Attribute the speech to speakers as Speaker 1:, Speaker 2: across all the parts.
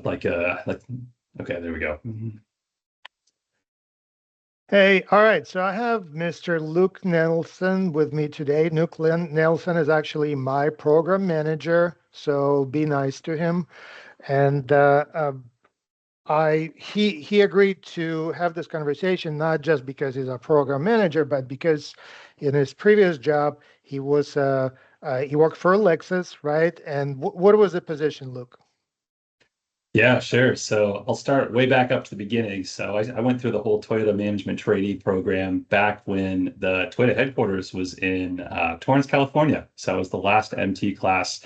Speaker 1: like okay, there we go.
Speaker 2: Hey, all right. So I have Mr. Luke Nelson with me today. Nelson is actually my program manager, so be nice to him. And he agreed to have this conversation not just because he's a program manager, but because in his previous job he worked for Lexus, right? And what was the position, Luke?
Speaker 1: Yeah, sure. So I'll start way back up to the beginning. So I went through the whole Toyota management trainee program back when the Toyota headquarters was in Torrance, California. So I was the last MT class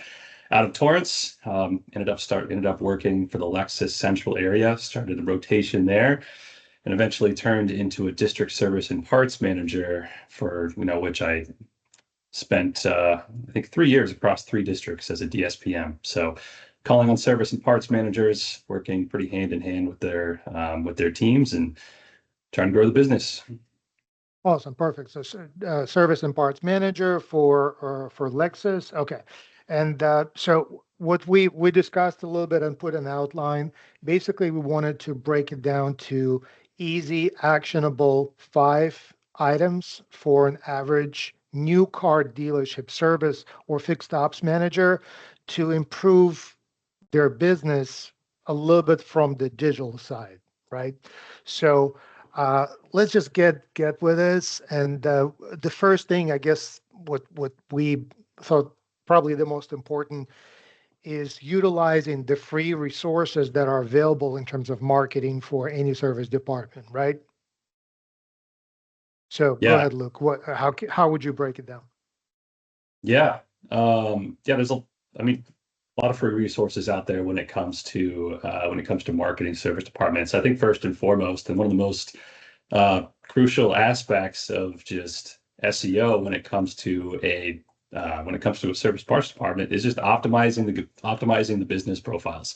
Speaker 1: out of Torrance. Ended up working for the Lexus Central area. Started a rotation there, and eventually turned into a district service and parts manager for which I spent I think 3 years across three districts as a DSPM. So calling on service and parts managers, working pretty hand in hand with their teams and trying to grow the business.
Speaker 2: Awesome, perfect. So, service and parts manager for Lexus. Okay, and so what we discussed a little bit and put an outline. Basically, we wanted to break it down to easy, actionable 5 items for an average new car dealership service or fixed ops manager to improve their business a little bit from the digital side, right? So let's just get with this. And the first thing, I guess, what we thought probably the most important is utilizing the free resources that are available in terms of marketing for any service department, right? So go
Speaker 1: Yeah,
Speaker 2: ahead, Luke. How would you break it down?
Speaker 1: yeah, yeah. I mean, a lot of free resources out there when it comes to marketing service departments. I think first and foremost, and one of the most crucial aspects of just SEO when it comes to a service parts department is just optimizing the business profiles.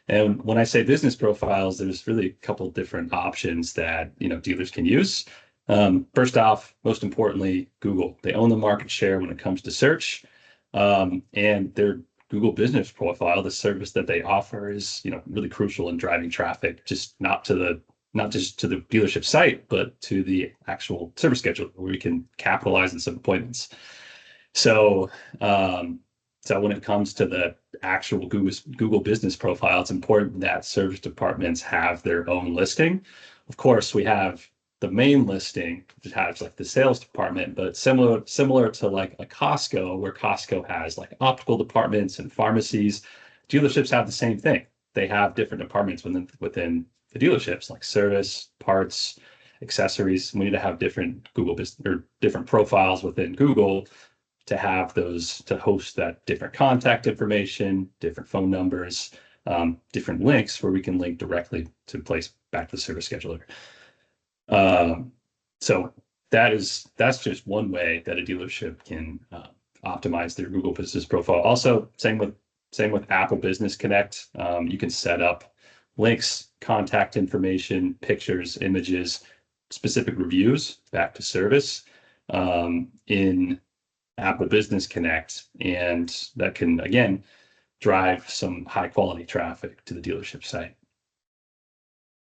Speaker 1: And when I say business profiles, there's really a couple different options that dealers can use. First off, most importantly, Google. They own the market share when it comes to search, and their Google Business Profile, the service that they offer, is really crucial in driving traffic, not just to the dealership site, but to the actual service schedule where we can capitalize on some appointments. So, so when it comes to the actual Google Business Profile, it's important that service departments have their own listing. Of course, we have the main listing, which has like the sales department, but similar to like a Costco, where Costco has like optical departments and pharmacies, dealerships have the same thing. They have different departments within the dealerships, like service, parts, accessories. We need to have different Google business or different profiles within Google to have those to host that different contact information, different phone numbers, different links where we can link directly to place back to the service scheduler. So that's just one way that a dealership can optimize their Google Business Profile. Also, same with Apple Business Connect. You can set up links, contact information, pictures, images, specific reviews back to service in Apple Business Connect, and that can again drive some high quality traffic to the dealership site.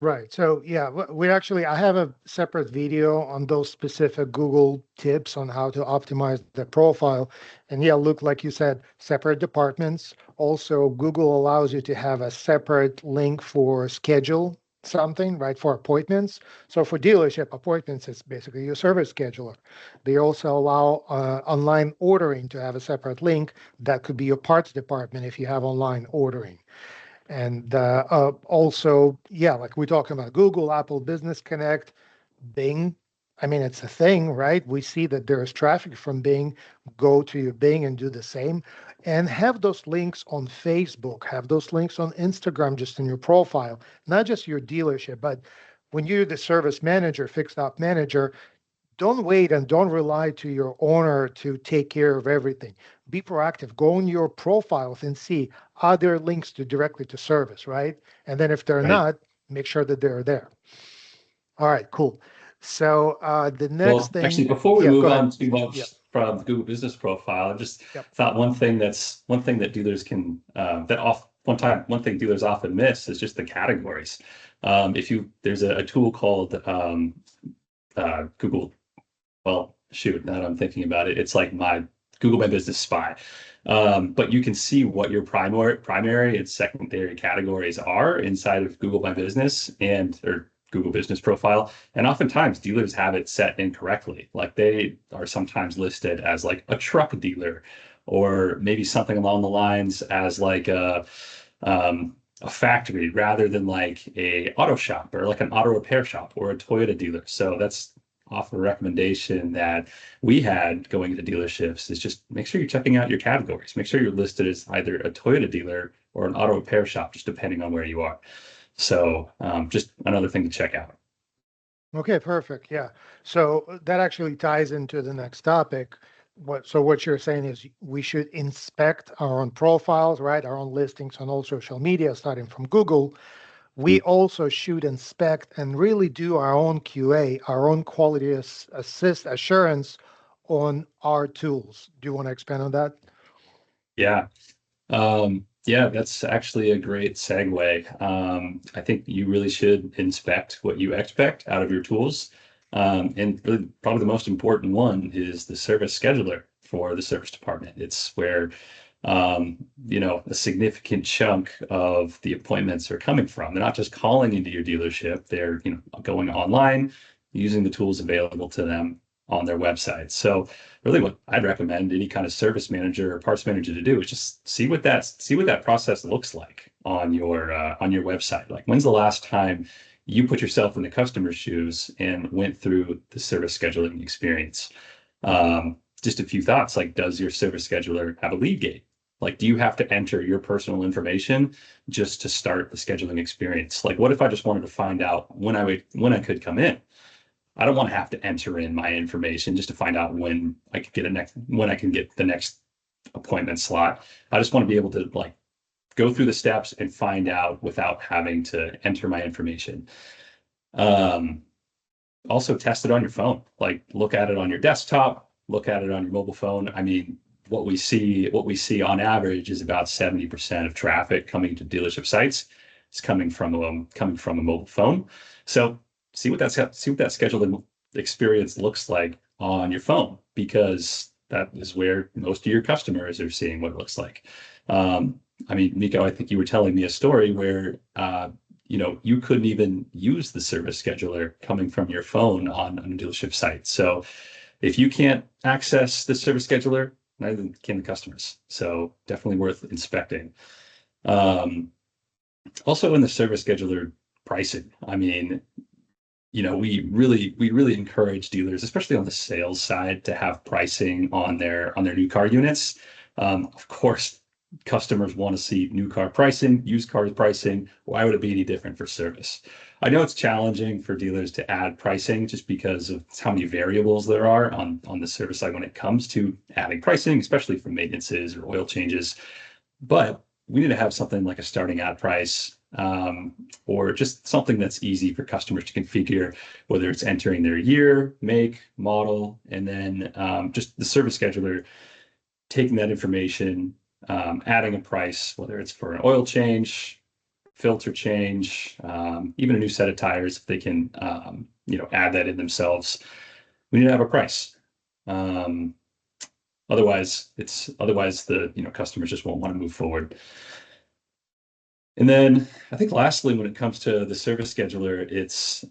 Speaker 2: Right. So yeah, I have a separate video on those specific Google tips on how to optimize the profile. And yeah, look, like you said, separate departments. Also, Google allows you to have a separate link for schedule something, right, for appointments. So for dealership appointments, it's basically your service scheduler. They also allow online ordering to have a separate link that could be your parts department if you have online ordering. And also, yeah, like we're talking about Google, Apple Business Connect, Bing. I mean, it's a thing, right? We see that there is traffic from Bing. Go to your Bing and do the same. And have those links on Facebook, have those links on Instagram, just in your profile, not just your dealership, but when you're the service manager, fixed op manager, don't wait and don't rely to your owner to take care of everything. Be proactive. Go on your profiles and see are there links to directly to service, right? And then if they're
Speaker 1: Right.
Speaker 2: not, make sure that they're there. All right, cool. So the next
Speaker 1: Well, actually,
Speaker 2: thing,
Speaker 1: before we
Speaker 2: yeah, go
Speaker 1: move
Speaker 2: ahead.
Speaker 1: on too
Speaker 2: Yeah,
Speaker 1: much from the Google Business Profile, I just
Speaker 2: yep.
Speaker 1: thought one thing that dealers can one thing dealers often miss is just the categories. If you there's a tool called Google. Well, shoot, now that I'm thinking about it, it's like my Google My Business Spy. But you can see what your primary and secondary categories are inside of Google My Business and or Google Business Profile. And oftentimes dealers have it set incorrectly. Like they are sometimes listed as like a truck dealer, or maybe something along the lines as like a factory rather than like a auto shop or like an auto repair shop or a Toyota dealer. So that's often a recommendation that we had going into dealerships is just make sure you're checking out your categories. Make sure you're listed as either a Toyota dealer or an auto repair shop, just depending on where you are. So just another thing to check out.
Speaker 2: Okay, perfect. Yeah. So that actually ties into the next topic. What you're saying is we should inspect our own profiles, right? Our own listings on all social media, starting from Google. We also should inspect and really do our own QA, our own quality assist assurance on our tools. Do you want to expand on that?
Speaker 1: Yeah. Yeah, that's actually a great segue. I think you really should inspect what you expect out of your tools. And really, probably the most important one is the service scheduler for the service department. It's where, a significant chunk of the appointments are coming from. They're not just calling into your dealership, they're, going online, using the tools available to them on their website. So really what I'd recommend any kind of service manager or parts manager to do is just see what that process looks like on your website. Like when's the last time you put yourself in the customer's shoes and went through the service scheduling experience? Just a few thoughts, like does your service scheduler have a lead gate? Like, do you have to enter your personal information just to start the scheduling experience? Like, what if I just wanted to find out when I could come in? I don't want to have to enter in my information just to find out when I can get the next appointment slot. I just want to be able to like go through the steps and find out without having to enter my information. Um, Also test it on your phone. Like look at it on your desktop, look at it on your mobile phone. I mean, what we see on average is about 70% of traffic coming to dealership sites is coming from a mobile phone. So see what that scheduling experience looks like on your phone, because that is where most of your customers are seeing what it looks like. I mean, Nico, I think you were telling me a story where you couldn't even use the service scheduler coming from your phone on a dealership site. So if you can't access the service scheduler, neither can the customers. So definitely worth inspecting. Um, Also in the service scheduler pricing, I mean, we really encourage dealers, especially on the sales side, to have pricing on their new car units. Of course, customers want to see new car pricing, used cars pricing. Why would it be any different for service? I know it's challenging for dealers to add pricing just because of how many variables there are on the service side when it comes to adding pricing, especially for maintenances or oil changes. But we need to have something like a starting ad price, or just something that's easy for customers to configure, whether it's entering their year, make, model, and then just the service scheduler taking that information, adding a price, whether it's for an oil change, filter change, even a new set of tires, if they can, add that in themselves. We need to have a price. Um, otherwise the customers just won't want to move forward. And then I think lastly, when it comes to the service scheduler, it's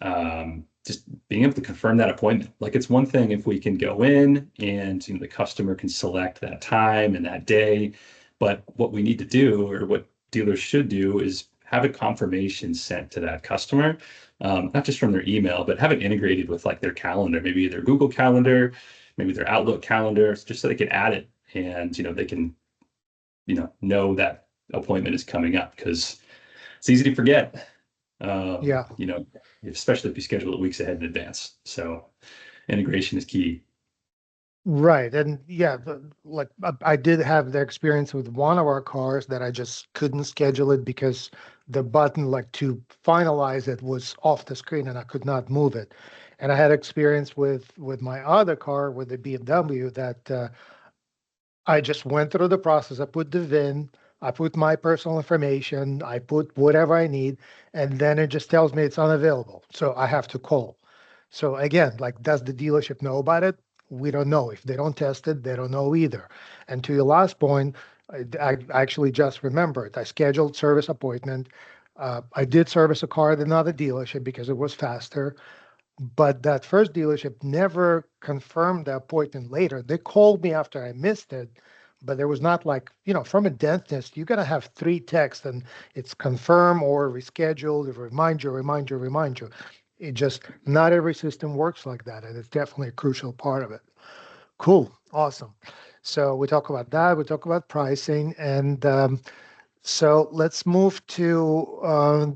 Speaker 1: just being able to confirm that appointment. Like it's one thing if we can go in and the customer can select that time and that day, but what we need to do, or what dealers should do, is have a confirmation sent to that customer, not just from their email, but have it integrated with like their calendar, maybe their Google Calendar, maybe their Outlook calendar, just so they can add it and they can know that appointment is coming up, because it's easy to forget,
Speaker 2: Yeah.
Speaker 1: especially if you schedule it weeks ahead in advance. So integration is key.
Speaker 2: Right. And yeah, like I did have the experience with one of our cars that I just couldn't schedule it because the button like to finalize it was off the screen and I could not move it. And I had experience with my other car with the BMW that I just went through the process. I put the VIN, I put my personal information, I put whatever I need, and then it just tells me it's unavailable. So I have to call. So again, like, does the dealership know about it? We don't know. If they don't test it, they don't know either. And to your last point, I actually just remembered. I scheduled service appointment. I did service a car at another dealership because it was faster. But that first dealership never confirmed the appointment later. They called me after I missed it, but there was not like, from a dentist, you got to have three texts and it's confirm or reschedule, remind you. It just, not every system works like that. And it's definitely a crucial part of it. Cool. Awesome. So we talk about that. We talk about pricing. And so let's move to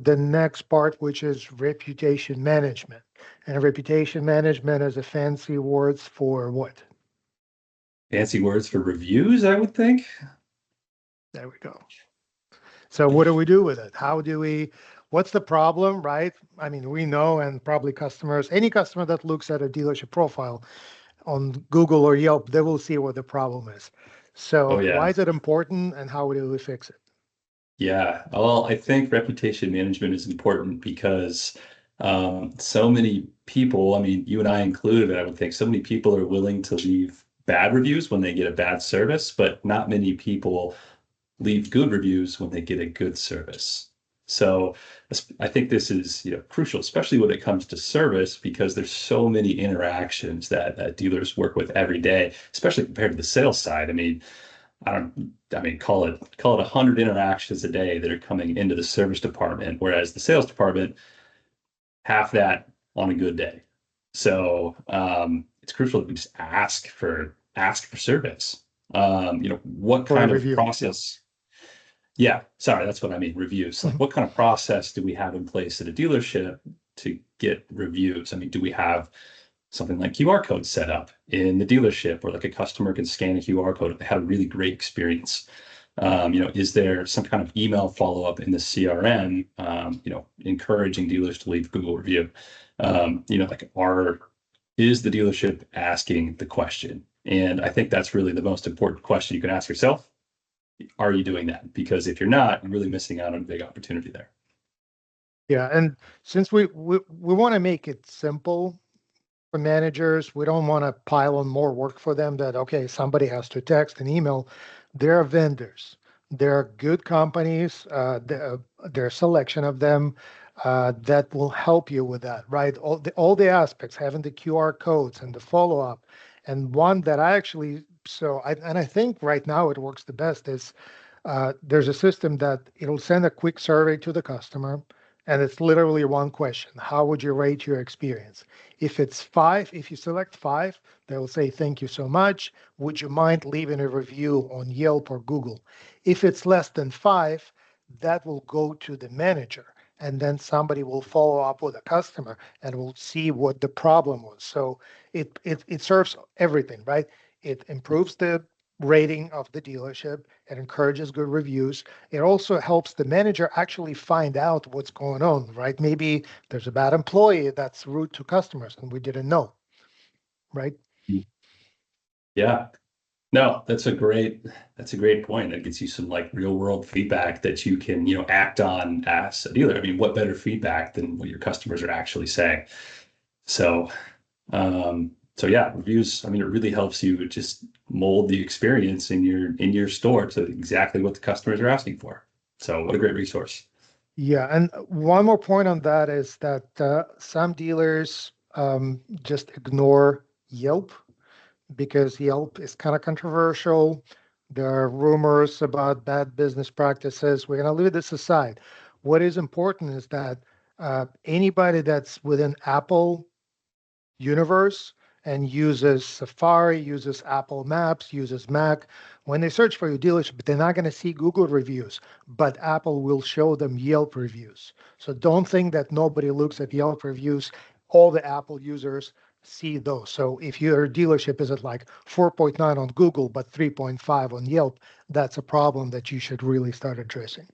Speaker 2: the next part, which is reputation management. And reputation management is a fancy words for what?
Speaker 1: Fancy words for reviews, I would think.
Speaker 2: There we go. So what do we do with it? What's the problem, right? I mean, we know, and probably any customer that looks at a dealership profile on Google or Yelp, they will see what the problem is.
Speaker 1: Oh
Speaker 2: So why
Speaker 1: yeah.
Speaker 2: is it important and how do we fix it?
Speaker 1: Yeah. Well, I think reputation management is important because so many people, I mean, you and I included, I would think so many people are willing to leave bad reviews when they get a bad service, but not many people leave good reviews when they get a good service. So I think this is, crucial, especially when it comes to service, because there's so many interactions that dealers work with every day, especially compared to the sales side. I mean, call it 100 interactions a day that are coming into the service department, whereas the sales department, half that on a good day. So it's crucial that we just ask for service. What
Speaker 2: For a
Speaker 1: kind of
Speaker 2: review. Yeah.
Speaker 1: process? Yeah, sorry, that's what I mean. Reviews. Like,
Speaker 2: Mhm.
Speaker 1: what kind of process do we have in place at a dealership to get reviews? I mean, do we have something like QR code set up in the dealership where like a customer can scan a QR code if they had a really great experience? Is there some kind of email follow-up in the CRM, encouraging dealers to leave Google review? Like, is the dealership asking the question? And I think that's really the most important question you can ask yourself. Are you doing that? Because if you're not, you're really missing out on a big opportunity there.
Speaker 2: Yeah. And since we want to make it simple for managers. We don't want to pile on more work for them that, okay, somebody has to text and email. There are vendors. There are good companies. There are a selection of them that will help you with that, right? All the aspects, having the QR codes and the follow up. And one that I think right now it works the best is there's a system that it'll send a quick survey to the customer, and it's literally one question. How would you rate your experience? If it's five, if you select five, they'll say, thank you so much. Would you mind leaving a review on Yelp or Google? If it's less than five, that will go to the manager. And then somebody will follow up with a customer and will see what the problem was. So it serves everything, right? It improves the rating of the dealership. It encourages good reviews. It also helps the manager actually find out what's going on, right? Maybe there's a bad employee that's rude to customers and we didn't know, right?
Speaker 1: Yeah. No, that's a great point. That gives you some like real world feedback that you can, act on as a dealer. I mean, what better feedback than what your customers are actually saying? So, so yeah, reviews, I mean, it really helps you just mold the experience in your store to exactly what the customers are asking for. So what a great resource.
Speaker 2: Yeah, and one more point on that is that some dealers just ignore Yelp because Yelp is kind of controversial. There are rumors about bad business practices. We're going to leave this aside. What is important is that anybody that's within Apple universe and uses Safari, uses Apple Maps, uses Mac, when they search for your dealership, they're not going to see Google reviews, but Apple will show them Yelp reviews. So don't think that nobody looks at Yelp reviews. All the Apple users see those. So if your dealership is at like 4.9 on Google, but 3.5 on Yelp, that's a problem that you should really start addressing.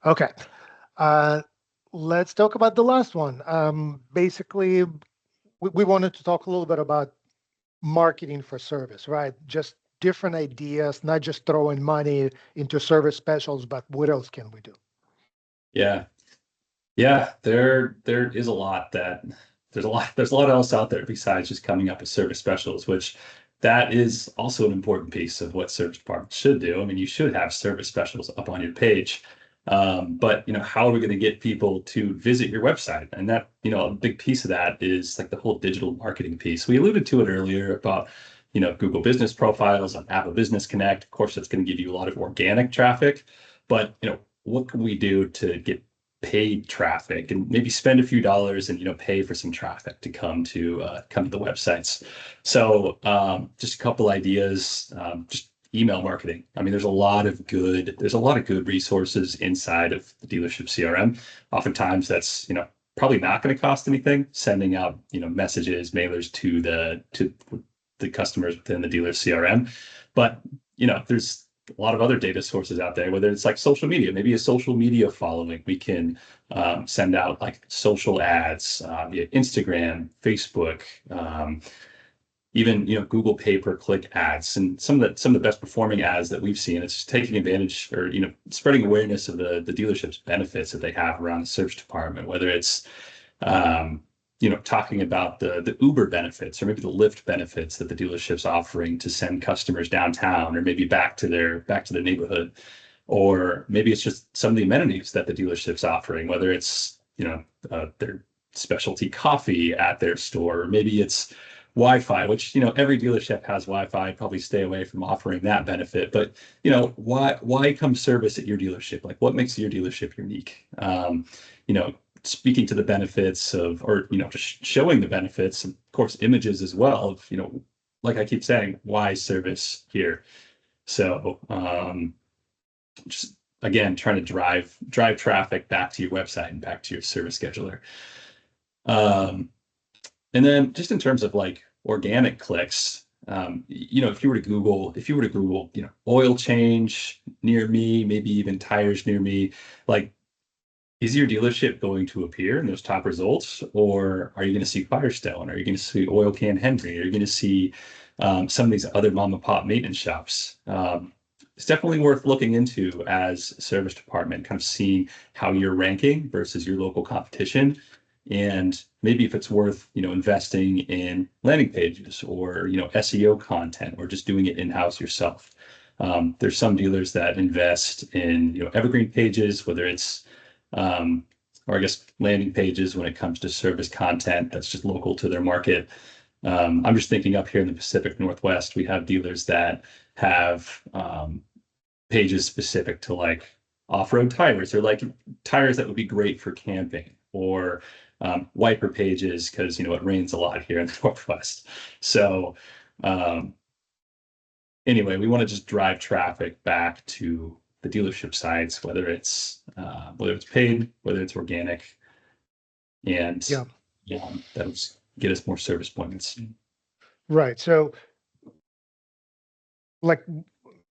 Speaker 2: Okay. Uh, let's talk about the last one. Basically, we wanted to talk a little bit about marketing for service, right? Just different ideas, not just throwing money into service specials, but what else can we do?
Speaker 1: Yeah. Yeah, there is a lot that there's a lot else out there besides just coming up with service specials, which that is also an important piece of what service departments should do. I mean, you should have service specials up on your page. But how are we going to get people to visit your website? And that, a big piece of that is like the whole digital marketing piece. We alluded to it earlier about, Google Business Profiles on Apple Business Connect. Of course, that's going to give you a lot of organic traffic, but what can we do to get paid traffic and maybe spend a few dollars and pay for some traffic to come to the websites. So just a couple ideas. Just email marketing. I mean, there's a lot of good resources inside of the dealership CRM. Oftentimes that's probably not going to cost anything, sending out messages, mailers to the customers within the dealer CRM. But there's a lot of other data sources out there, whether it's like social media, maybe a social media following. We can send out like social ads via Instagram, Facebook, even Google pay-per-click ads, and some of the best performing ads that we've seen. It's just taking advantage or spreading awareness of the dealership's benefits that they have around the search department, whether it's talking about the Uber benefits or maybe the Lyft benefits that the dealership's offering to send customers downtown or maybe back to their neighborhood, or maybe it's just some of the amenities that the dealership's offering, whether it's their specialty coffee at their store, or maybe it's Wi-Fi, which every dealership has Wi-Fi. Probably stay away from offering that benefit, but why come service at your dealership? Like, what makes your dealership unique? You know, Speaking to the benefits of, or just showing the benefits, of course, images as well of like I keep saying, why service here? So just again, trying to drive traffic back to your website and back to your service scheduler. Um, and then just in terms of like organic clicks, if you were to Google, oil change near me, maybe even tires near me, like, is your dealership going to appear in those top results, or are you going to see Firestone? Are you going to see Oil Can Henry? Are you going to see some of these other mom and pop maintenance shops? It's definitely worth looking into as a service department, kind of seeing how you're ranking versus your local competition, and maybe if it's worth investing in landing pages or SEO content, or just doing it in-house yourself. There's some dealers that invest in evergreen pages, whether it's or I guess landing pages when it comes to service content that's just local to their market. I'm just thinking up here in the Pacific Northwest, we have dealers that have pages specific to like off-road tires, or like tires that would be great for camping, or wiper pages because it rains a lot here in the Northwest. So anyway, we want to just drive traffic back to the dealership sites, whether it's paid, whether it's organic, and
Speaker 2: Yeah,
Speaker 1: that'll get us more service points.
Speaker 2: right. So, like,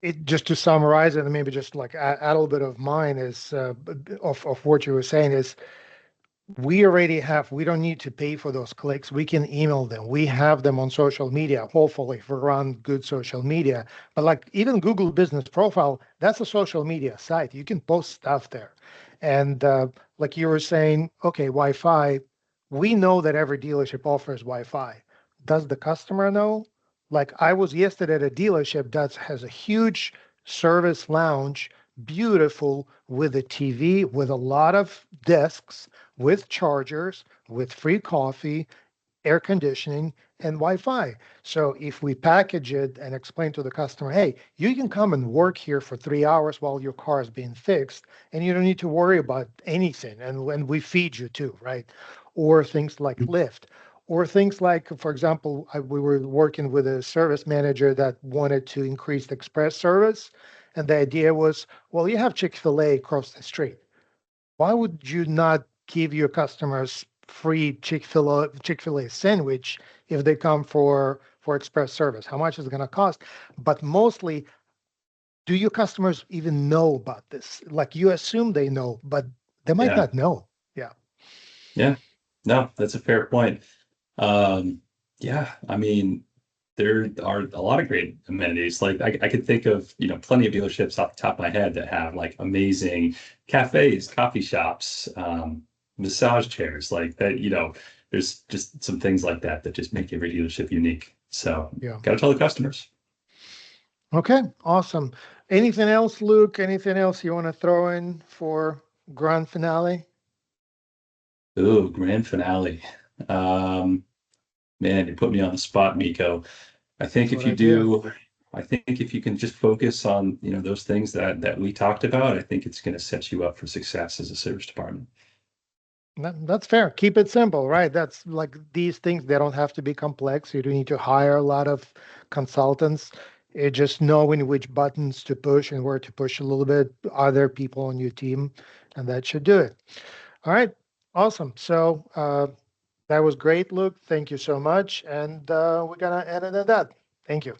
Speaker 2: it just to summarize it, and maybe just like add a little bit of mine is of what you were saying is we don't need to pay for those clicks. We can email them. We have them on social media, hopefully, if we run good social media. But like even Google Business Profile, that's a social media site. You can post stuff there. And like you were saying, okay, Wi-Fi, we know that every dealership offers Wi-Fi. Does the customer know? Like I was yesterday at a dealership that has a huge service lounge, beautiful, with a TV, with a lot of desks, with chargers, with free coffee, air conditioning, and Wi-Fi. So if we package it and explain to the customer, hey, you can come and work here for 3 hours while your car is being fixed, and you don't need to worry about anything. And when we feed you too, right? Or things like Lyft, or things like, for example, we were working with a service manager that wanted to increase the express service. And the idea was, well, you have Chick-fil-A across the street. Why would you not give your customers free Chick-fil-A sandwich if they come for express service? How much is it going to cost? But mostly, do your customers even know about this? Like you assume they know, but they might
Speaker 1: Yeah,
Speaker 2: not know. Yeah.
Speaker 1: yeah, no, that's a fair point. Um, yeah, I mean, there are a lot of great amenities. Like I could think of, plenty of dealerships off the top of my head that have like amazing cafes, coffee shops, massage chairs like that, there's just some things like that that just make every dealership unique. So
Speaker 2: Yeah.
Speaker 1: got to tell the customers.
Speaker 2: Okay, awesome. Anything else, Luke? Anything else you want to throw in for grand finale?
Speaker 1: Ooh, grand finale. Um, Man, you put me on the spot, Miko. I think
Speaker 2: That's
Speaker 1: if
Speaker 2: what
Speaker 1: you
Speaker 2: I do.
Speaker 1: do, I think if you can just focus on, those things that we talked about, I think it's going to set you up for success as a service department.
Speaker 2: That's fair. Keep it simple, right? That's like these things, they don't have to be complex. You don't need to hire a lot of consultants. Just knowing which buttons to push and where to push a little bit, other people on your team, and that should do it. All right, awesome. So that was great, Luke. Thank you so much. And we're going to end it at that. Thank you.